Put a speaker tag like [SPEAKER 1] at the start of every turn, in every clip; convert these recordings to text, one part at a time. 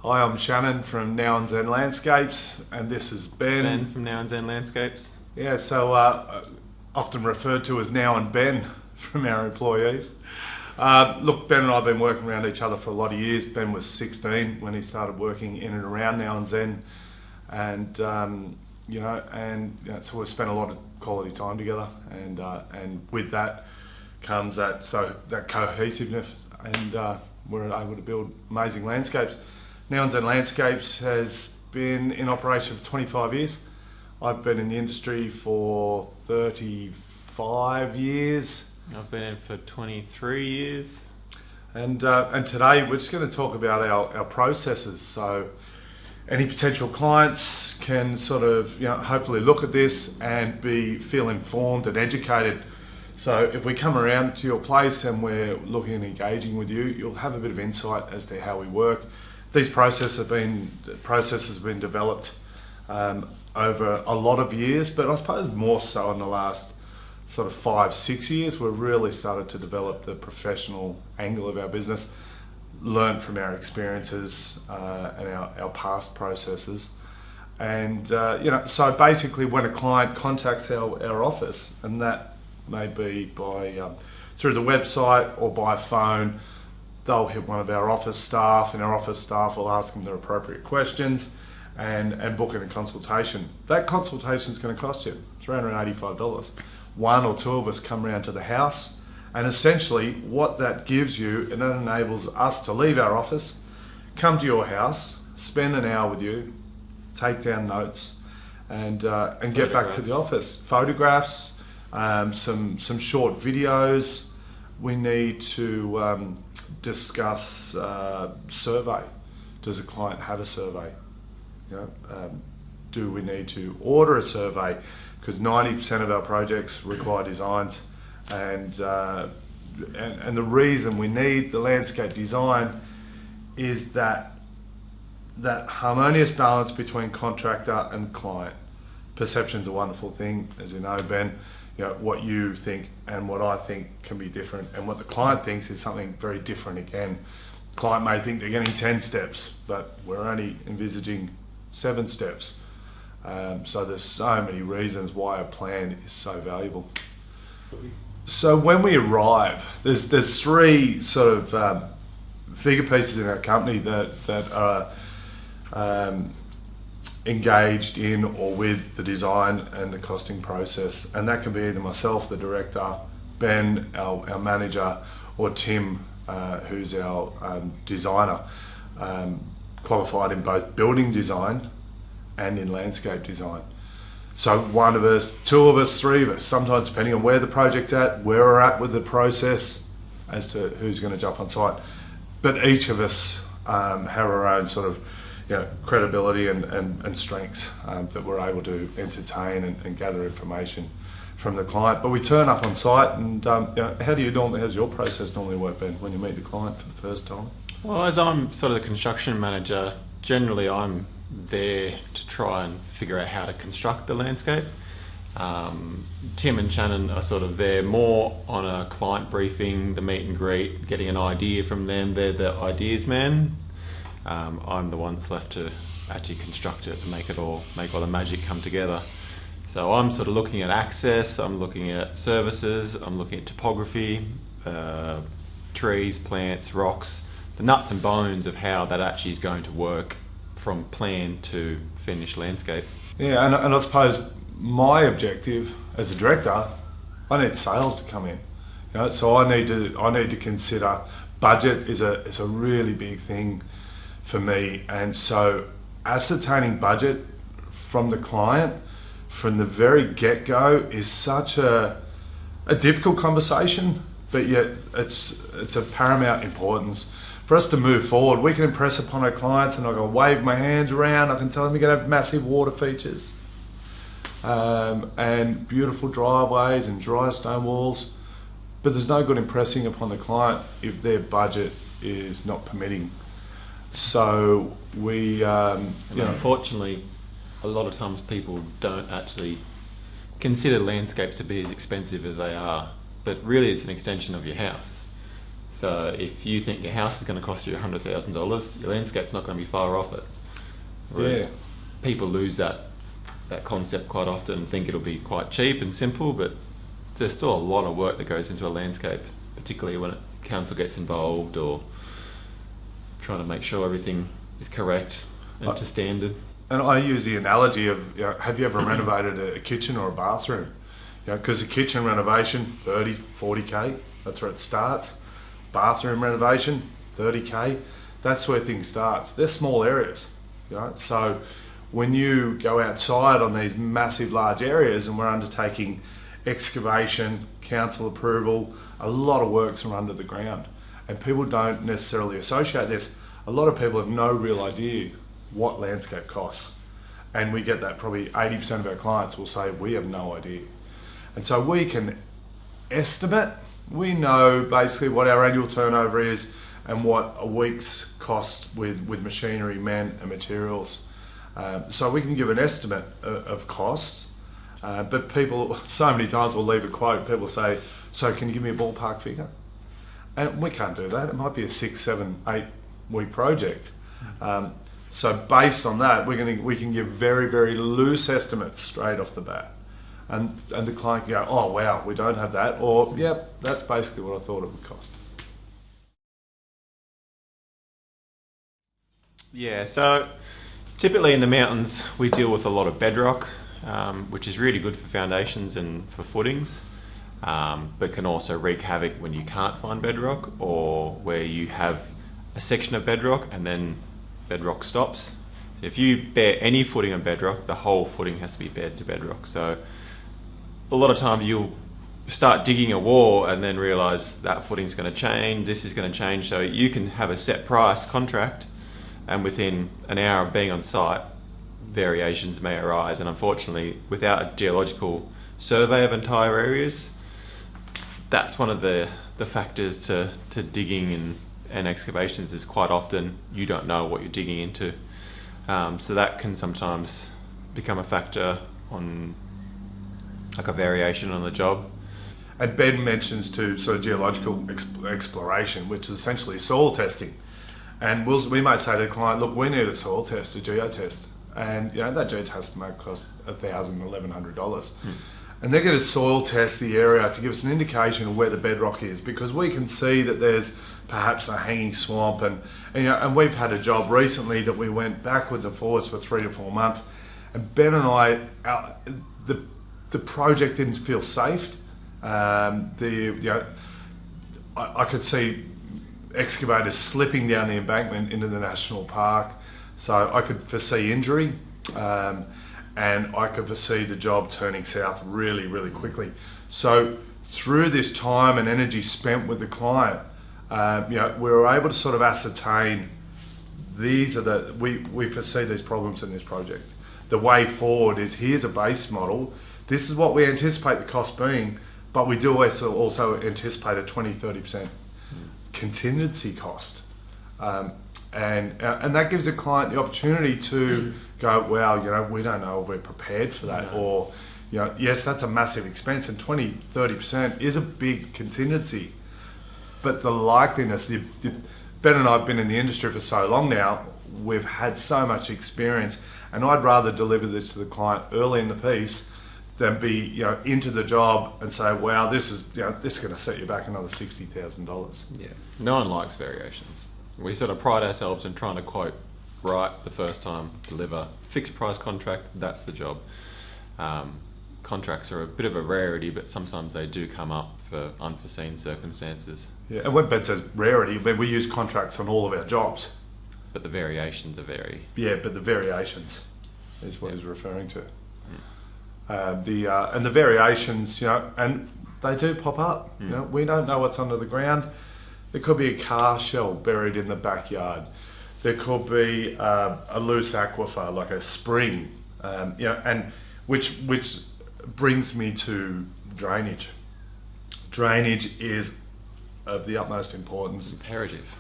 [SPEAKER 1] Hi, I'm Shannon from Now and Zen Landscapes, and this is Ben.
[SPEAKER 2] Ben from Now and Zen Landscapes.
[SPEAKER 1] Yeah, so often referred to as Now and Ben from our employees. Look, Ben and I have been working around each other for a lot of years. Ben was 16 when he started working in and around Now and Zen, and so we've spent a lot of quality time together, and with that comes that cohesiveness, and we're able to build amazing landscapes. Now and Zen Landscapes has been in operation for 25 years. I've been in the industry for 35 years.
[SPEAKER 2] I've been in for 23 years.
[SPEAKER 1] And today we're just going to talk about our processes. So any potential clients can sort of, hopefully look at this and feel informed and educated. So if we come around to your place and we're looking and engaging with you, you'll have a bit of insight as to how we work. These processes have been developed over a lot of years, but I suppose more so in the last sort of 5-6 years, we've really started to develop the professional angle of our business, learn from our experiences and our past processes. And so basically when a client contacts our office, and that may be by through the website or by phone, they'll hit one of our office staff, and our office staff will ask them their appropriate questions and book in a consultation. That consultation is going to cost you $385. One or two of us come round to the house, and essentially what that gives you, and that enables us to leave our office, come to your house, spend an hour with you, take down notes, and get back to the office. Photographs, some short videos. We need to discuss survey. Does a client have a survey? Do we need to order a survey? Because 90% of our projects require designs, and the reason we need the landscape design is that harmonious balance between contractor and client. Perception's a wonderful thing, as you know, Ben. What you think and what I think can be different, and what the client thinks is something very different again. The client may think they're getting 10 steps, but we're only envisaging 7 steps. So there's so many reasons why a plan is so valuable. So when we arrive, there's 3 sort of figure pieces in our company that are engaged in or with the design and the costing process, and that can be either myself, the director, Ben, our manager, or Tim, who's our designer, qualified in both building design and in landscape design. So one of us, 2 of us, 3 of us, sometimes depending on where the project's at, where we're at with the process as to who's going to jump on site. But each of us have our own sort of credibility and strengths that we're able to entertain and gather information from the client. But we turn up on site, and how's your process normally work, Ben, when you meet the client for the first time?
[SPEAKER 2] Well, as I'm sort of the construction manager, generally I'm there to try and figure out how to construct the landscape. Tim and Shannon are sort of there more on a client briefing, the meet and greet, getting an idea from them. They're the ideas man. I'm the one that's left to actually construct it and make all the magic come together. So I'm sort of looking at access, I'm looking at services, I'm looking at topography, trees, plants, rocks, the nuts and bones of how that actually is going to work from plan to finished landscape. Yeah,
[SPEAKER 1] and I suppose my objective as a director, I need sales to come in. So I need to consider budget is a really big thing for me, and so ascertaining budget from the client from the very get-go is such a difficult conversation, but yet it's of paramount importance for us to move forward. We can impress upon our clients, and I can wave my hands around, I can tell them you're going to have massive water features and beautiful driveways and dry stone walls, but there's no good impressing upon the client if their budget is not permitting. So we,
[SPEAKER 2] unfortunately, a lot of times people don't actually consider landscapes to be as expensive as they are, but really it's an extension of your house. So So if you think your house is going to cost you $100,000, your landscape's not going to be far off it. Whereas people lose that concept quite often and think it'll be quite cheap and simple, but there's still a lot of work that goes into a landscape, particularly when council gets involved or trying to make sure everything is correct and to standard.
[SPEAKER 1] And I use the analogy of, have you ever renovated a kitchen or a bathroom? Because a kitchen renovation, 30, 40K, that's where it starts. Bathroom renovation, 30K, that's where things starts. They're small areas, So when you go outside on these massive, large areas, and we're undertaking excavation, council approval, a lot of works from under the ground, and people don't necessarily associate this. A lot of people have no real idea what landscape costs, and we get that. Probably 80% of our clients will say we have no idea, and so we can estimate. We know basically what our annual turnover is and what a week's cost with machinery, men and materials. So we can give an estimate of costs, but people so many times will leave a quote. People say, so can you give me a ballpark figure? And we can't do that. It might be a 6, 7, 8 week project. So based on that, we can give very, very loose estimates straight off the bat. And the client can go, oh wow, we don't have that, or yep, that's basically what I thought it would cost.
[SPEAKER 2] Yeah, so typically in the mountains we deal with a lot of bedrock, which is really good for foundations and for footings, but can also wreak havoc when you can't find bedrock, or where you have a section of bedrock and then bedrock stops. So if you bare any footing on bedrock, the whole footing has to be bared to bedrock. So a lot of times you'll start digging a wall and then realise that footing's going to change, this is going to change, so you can have a set price contract, and within an hour of being on site, variations may arise. And unfortunately, without a geological survey of entire areas, that's one of the factors to digging and excavations, is quite often you don't know what you're digging into. So that can sometimes become a factor on like a variation on the job.
[SPEAKER 1] And Ben mentions too, sort of geological exploration, which is essentially soil testing. And we might say to the client, look, we need a soil test, a geotest. And that geotest might cost $1,000, $1,100. And they're going to soil test the area to give us an indication of where the bedrock is, because we can see that there's perhaps a hanging swamp. And we've had a job recently that we went backwards and forwards for 3 to 4 months. And Ben and I, the project didn't feel safe. I could see excavators slipping down the embankment into the national park, so I could foresee injury, and I could foresee the job turning south really, really quickly. So through this time and energy spent with the client, we were able to sort of ascertain we foresee these problems in this project. The way forward is, here's a base model. This is what we anticipate the cost being, but we do also anticipate a 20-30% contingency cost. And that gives a client the opportunity to go, wow, we don't know if we're prepared for that. No. Or, yes, that's a massive expense, and 20-30% is a big contingency. But the likeliness, Ben and I have been in the industry for so long now, we've had so much experience, and I'd rather deliver this to the client early in the piece than be into the job and say, wow, this is going to set you back another $60,000.
[SPEAKER 2] Yeah, no one likes variations. We sort of pride ourselves in trying to quote right the first time, deliver fixed price contract. That's the job. Contracts are a bit of a rarity, but sometimes they do come up for unforeseen circumstances.
[SPEAKER 1] Yeah, and when Ben says rarity, we use contracts on all of our jobs.
[SPEAKER 2] But the variations are vary.
[SPEAKER 1] Yeah, but the variations is what he's referring to. And the variations, and they do pop up. We don't know what's under the ground. There could be a car shell buried in the backyard. There could be a loose aquifer, like a spring, and which brings me to drainage. Drainage is of the utmost importance.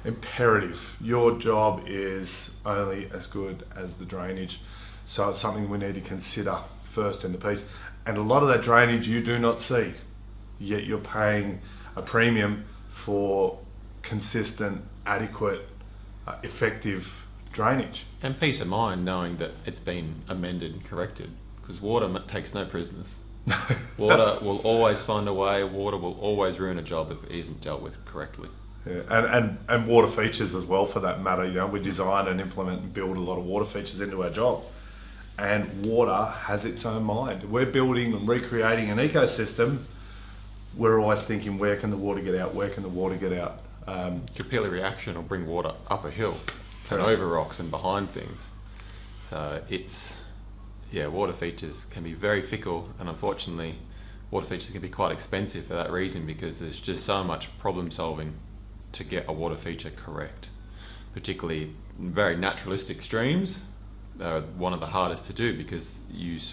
[SPEAKER 1] Imperative. Your job is only as good as the drainage, so it's something we need to consider first in the piece. And a lot of that drainage you do not see, yet you're paying a premium for consistent, adequate, effective drainage.
[SPEAKER 2] And peace of mind knowing that it's been amended and corrected, because water takes no prisoners. Water will always find a way. Water will always ruin a job if it isn't dealt with correctly.
[SPEAKER 1] Yeah, and water features as well, for that matter. You know, we design and implement and build a lot of water features into our job, and water has its own mind. We're building and recreating an ecosystem. We're always thinking, where can the water get out? Where can the water get out?
[SPEAKER 2] Capillary reaction will bring water up a hill and over rocks and behind things. So water features can be very fickle, and unfortunately water features can be quite expensive for that reason, because there's just so much problem solving to get a water feature correct. Particularly very naturalistic streams are one of the hardest to do, because you've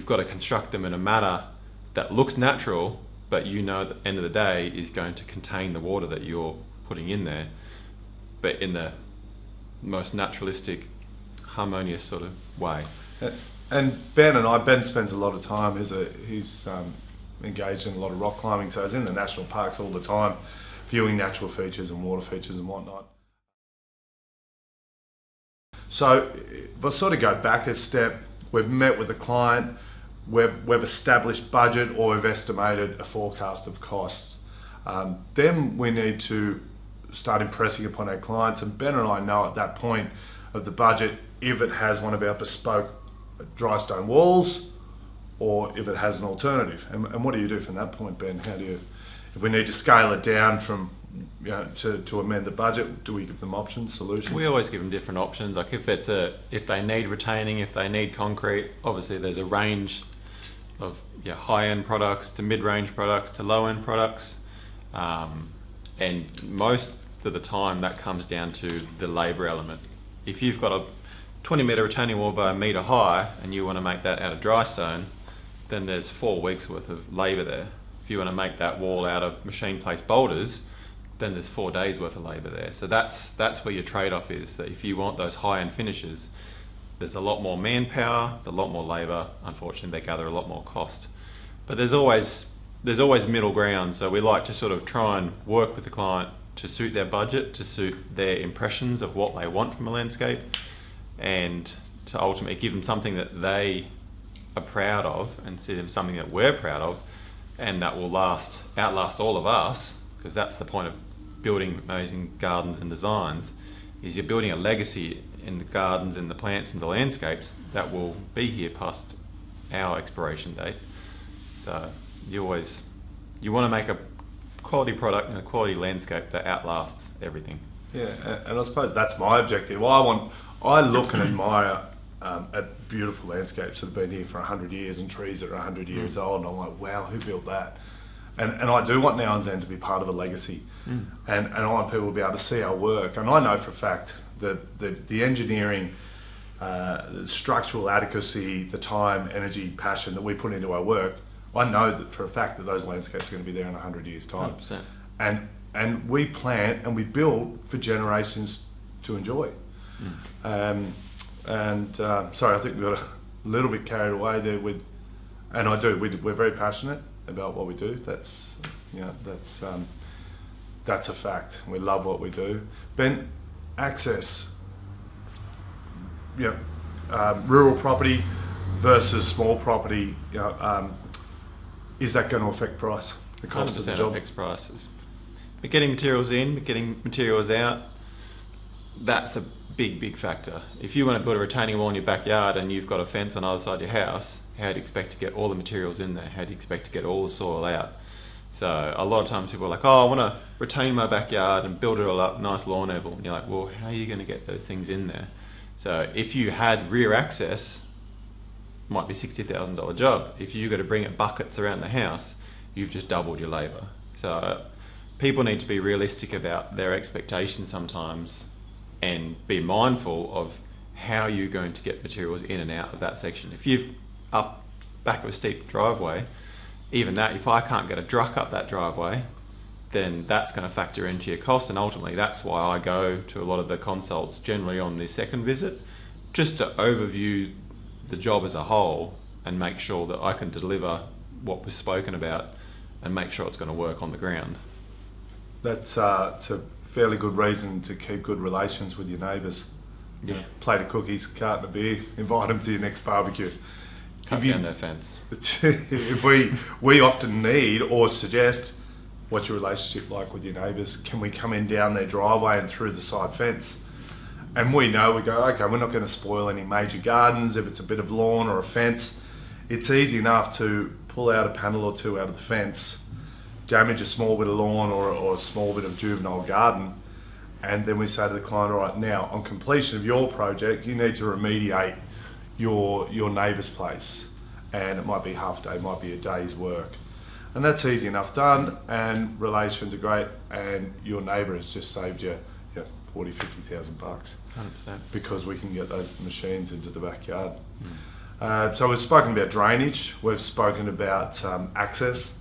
[SPEAKER 2] got to construct them in a manner that looks natural, but at the end of the day is going to contain the water that you're putting in there, but in the most naturalistic, harmonious sort of way.
[SPEAKER 1] And Ben spends a lot of time, he's engaged in a lot of rock climbing, so he's in the national parks all the time, viewing natural features and water features and whatnot. So we'll sort of go back a step. We've met with the client, we've established budget, or we've estimated a forecast of costs. Then we need to start impressing upon our clients, and Ben and I know at that point of the budget if it has one of our bespoke dry stone walls, or if it has an alternative. And what do you do from that point, Ben? How do you, if we need to scale it down from, to amend the budget, do we give them options, solutions?
[SPEAKER 2] We always give them different options. Like if they need retaining, if they need concrete, obviously there's a range of high-end products to mid-range products to low-end products, and most of the time that comes down to the labour element. If you've got a 20 metre retaining wall by a metre high and you want to make that out of dry stone, then there's 4 weeks worth of labour there. If you want to make that wall out of machine placed boulders, then there's 4 days worth of labour there. So that's where your trade-off is, that if you want those high-end finishes, there's a lot more manpower, there's a lot more labour. Unfortunately, they gather a lot more cost. But there's always middle ground, so we like to sort of try and work with the client to suit their budget, to suit their impressions of what they want from a landscape, and to ultimately give them something that they are proud of, and see them something that we're proud of, and that will outlast all of us, because that's the point of building amazing gardens and designs, is you're building a legacy in the gardens and the plants and the landscapes that will be here past our expiration date. So you want to make a quality product and a quality landscape that outlasts everything.
[SPEAKER 1] Yeah, and I suppose that's my objective. I look and admire at beautiful landscapes that have been here for 100 years and trees that are 100 years old, and I'm like, wow, who built that? And I do want Now and Zen to be part of a legacy, and I want people to be able to see our work. And I know for a fact that the engineering, the structural adequacy, the time, energy, passion that we put into our work, I know that for a fact that those landscapes are going to be there in 100 years' time.
[SPEAKER 2] 100%.
[SPEAKER 1] And we plant and we build for generations to enjoy. Sorry, I think we got a little bit carried away there with, and we're very passionate about what we do. That's a fact. We love what we do. Ben, access, rural property versus small property, is that going to affect price? The cost of the job
[SPEAKER 2] affects prices. But getting materials in, but getting materials out, that's a big factor. If you want to build a retaining wall in your backyard and you've got a fence on the other side of your house, how do you expect to get all the materials in there? How do you expect to get all the soil out? So a lot of times people are like, oh, I want to retain my backyard and build it all up, nice lawn oval. And you're like, well, how are you going to get those things in there? So if you had rear access, it might be $60,000 job. If you've got to bring it buckets around the house, you've just doubled your labour. So people need to be realistic about their expectations sometimes, and be mindful of how you're going to get materials in and out of that section. If you've up back of a steep driveway, even that, if I can't get a truck up that driveway, then that's going to factor into your cost, and ultimately that's why I go to a lot of the consults generally on the second visit, just to overview the job as a whole and make sure that I can deliver what was spoken about and make sure it's going to work on the ground.
[SPEAKER 1] That's it's a fairly good reason to keep good relations with your neighbours.
[SPEAKER 2] Yeah.
[SPEAKER 1] Plate of cookies, carton of beer, invite them to your next barbecue.
[SPEAKER 2] Cut down their fence.
[SPEAKER 1] If we often need or suggest, what's your relationship like with your neighbours? Can we come in down their driveway and through the side fence? And we go, okay, we're not going to spoil any major gardens. If it's a bit of lawn or a fence, it's easy enough to pull out a panel or two out of the fence, damage a small bit of lawn or a small bit of juvenile garden, and then we say to the client, all right, now on completion of your project, you need to remediate your neighbour's place. And it might be half a day, might be a day's work. And that's easy enough done, and relations are great, and your neighbour has just saved you 40, 50,000 bucks
[SPEAKER 2] 100%.
[SPEAKER 1] because we can get those machines into the backyard. So we've spoken about drainage, we've spoken about access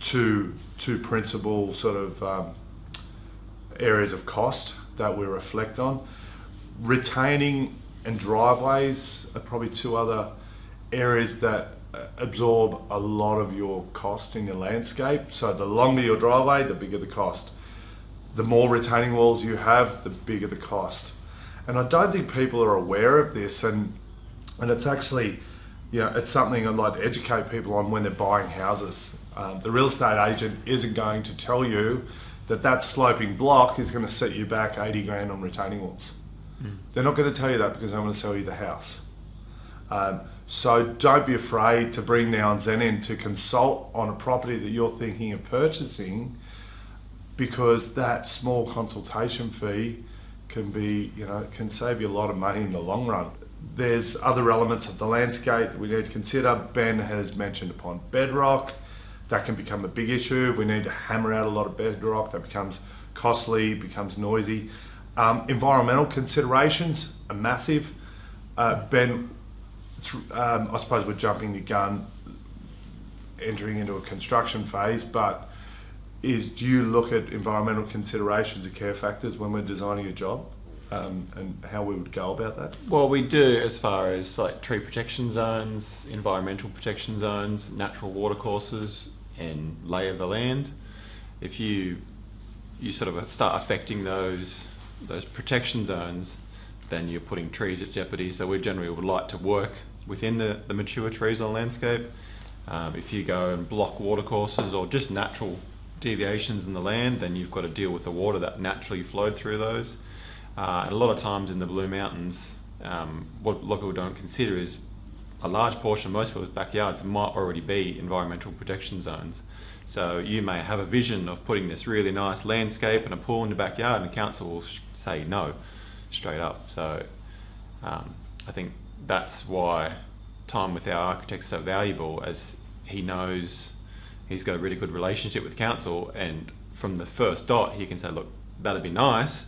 [SPEAKER 1] to principal sort of areas of cost that we reflect on. Retaining and driveways are probably two other areas that absorb a lot of your cost in your landscape. So the longer your driveway, the bigger the cost. The more retaining walls you have, the bigger the cost. And I don't think people are aware of this, and it's actually, it's something I'd like to educate people on when they're buying houses. The real estate agent isn't going to tell you that sloping block is going to set you back 80 grand on retaining walls. They're not going to tell you that because they want to sell you the house. So don't be afraid to bring now Zen in to consult on a property that you're thinking of purchasing, because that small consultation fee can save you a lot of money in the long run. There's other elements of the landscape that we need to consider. Ben has mentioned upon bedrock. That can become a big issue. If we need to hammer out a lot of bedrock, that becomes costly, becomes noisy. Environmental considerations are massive. Ben, I suppose we're jumping the gun, entering into a construction phase, but do you look at environmental considerations and care factors when we're designing a job, and how we would go about that?
[SPEAKER 2] Well, we do, as far as like tree protection zones, environmental protection zones, natural watercourses, and lay of the land. If you sort of start affecting those protection zones, then you're putting trees at jeopardy. So we generally would like to work within the mature trees on landscape. If you go and block watercourses or just natural deviations in the land, then you've got to deal with the water that naturally flowed through those. And a lot of times in the Blue Mountains, what a lot of people don't consider is a large portion of most people's backyards might already be environmental protection zones. So you may have a vision of putting this really nice landscape and a pool in the backyard, and the council will say no, straight up. So I think that's why time with our architect is so valuable, as he knows he's got a really good relationship with council, and from the first dot he can say, look, that'd be nice,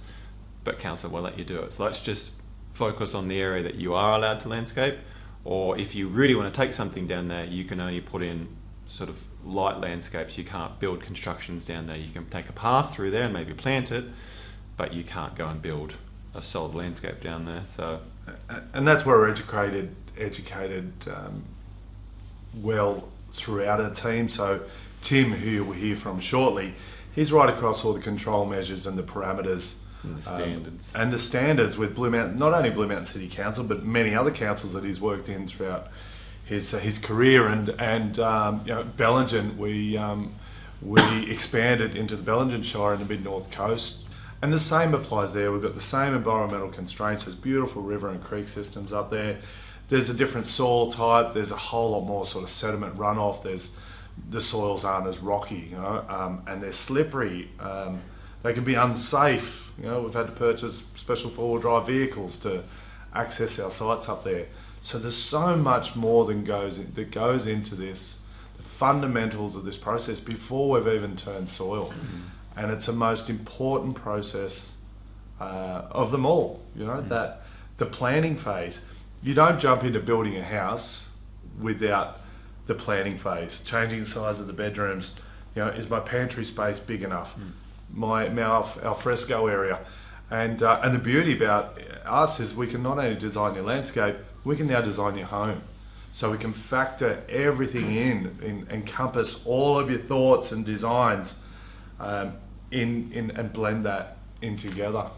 [SPEAKER 2] but council won't let you do it. So let's just focus on the area that you are allowed to landscape, or if you really want to take something down there, you can only put in sort of light landscapes. You can't build constructions down there. You can take a path through there and maybe plant it, but you can't go and build a solid landscape down there. So,
[SPEAKER 1] and that's where we're educated well throughout our team. So Tim, who you'll hear from shortly, he's right across all the control measures and the parameters
[SPEAKER 2] and the standards.
[SPEAKER 1] And the standards with Blue Mountain, not only Blue Mountain City Council, but many other councils that he's worked in throughout his career. And Bellingen, we expanded into the Bellingen Shire in the mid-north coast. And the same applies there. We've got the same environmental constraints. There's beautiful river and creek systems up there. There's a different soil type. There's a whole lot more sort of sediment runoff. The soils aren't as rocky, and they're slippery. They can be unsafe. We've had to purchase special four-wheel drive vehicles to access our sites up there. So there's so much more that goes into this, the fundamentals of this process before we've even turned soil. Mm-hmm. And it's the most important process of them all, that the planning phase. You don't jump into building a house without the planning phase, changing the size of the bedrooms. Is my pantry space big enough? My al fresco area. And the beauty about us is we can not only design your landscape, we can now design your home. So we can factor everything in, encompass all of your thoughts and designs. in and blend that in together.